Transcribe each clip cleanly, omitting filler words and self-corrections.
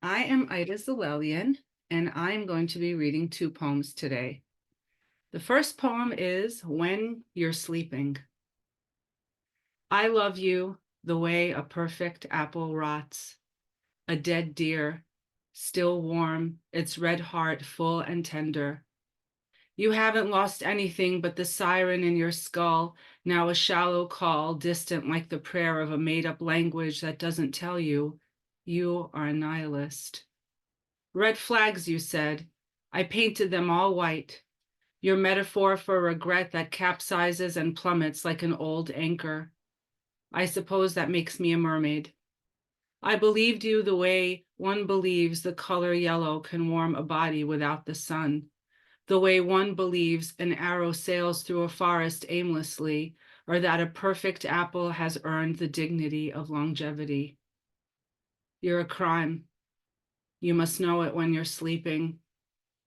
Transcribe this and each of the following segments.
I am Ida Zilelian, and I'm going to be reading two poems today. The first poem is When You're Sleeping. I love you the way a perfect apple rots, a dead deer, still warm, its red heart full and tender. You haven't lost anything but the siren in your skull, now a shallow call, distant like the prayer of a made-up language that doesn't tell you are a nihilist. Red flags, you said. I painted them all white. Your metaphor for regret that capsizes and plummets like an old anchor. I suppose that makes me a mermaid. I believed you the way one believes the color yellow can warm a body without the sun, the way one believes an arrow sails through a forest aimlessly, or that a perfect apple has earned the dignity of longevity. You're a crime. You must know it when you're sleeping.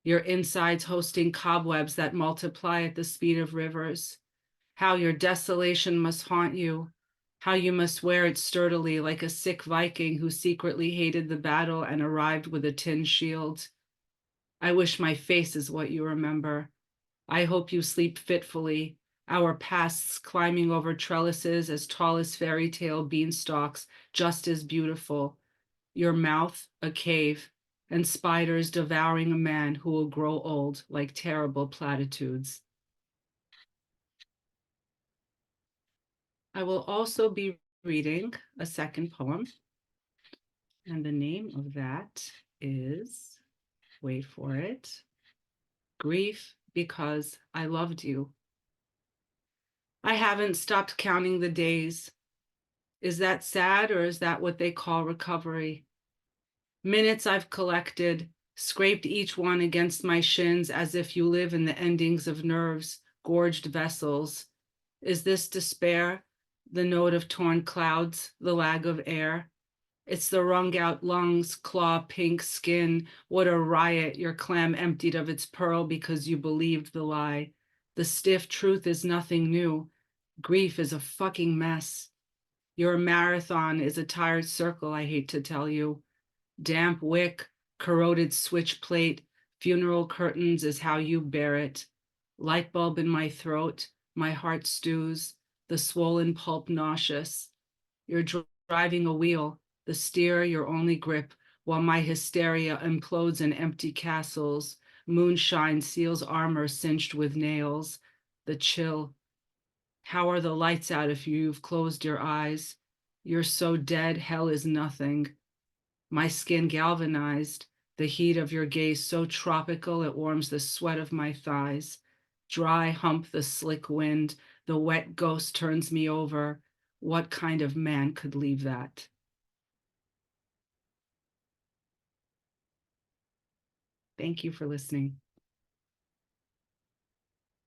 Your insides hosting cobwebs that multiply at the speed of rivers. How your desolation must haunt you. How you must wear it sturdily like a sick Viking who secretly hated the battle and arrived with a tin shield. I wish my face is what you remember. I hope you sleep fitfully, our pasts climbing over trellises as tall as fairy tale beanstalks, just as beautiful. Your mouth a cave, and spiders devouring a man who will grow old like terrible platitudes. I will also be reading a second poem, and the name of that is, wait for it, Grief Because I Loved You. I haven't stopped counting the days. Is that sad, or is that what they call recovery? Minutes I've collected, scraped each one against my shins as if you live in the endings of nerves, gorged vessels. Is this despair, the note of torn clouds, the lag of air? It's the wrung out lungs, claw pink skin. What a riot, your clam emptied of its pearl because you believed the lie. The stiff truth is nothing new. Grief is a fucking mess. Your marathon is a tired circle, I hate to tell you. Damp wick, corroded switch plate, funeral curtains is how you bear it. Light bulb in my throat, my heart stews, the swollen pulp nauseous. You're driving a wheel, the steer your only grip, while my hysteria implodes in empty castles. Moonshine seals armor cinched with nails. The chill. How are the lights out if you've closed your eyes? You're so dead, hell is nothing. My skin galvanized, the heat of your gaze so tropical it warms the sweat of my thighs. Dry hump the slick wind, the wet ghost turns me over. What kind of man could leave that? Thank you for listening.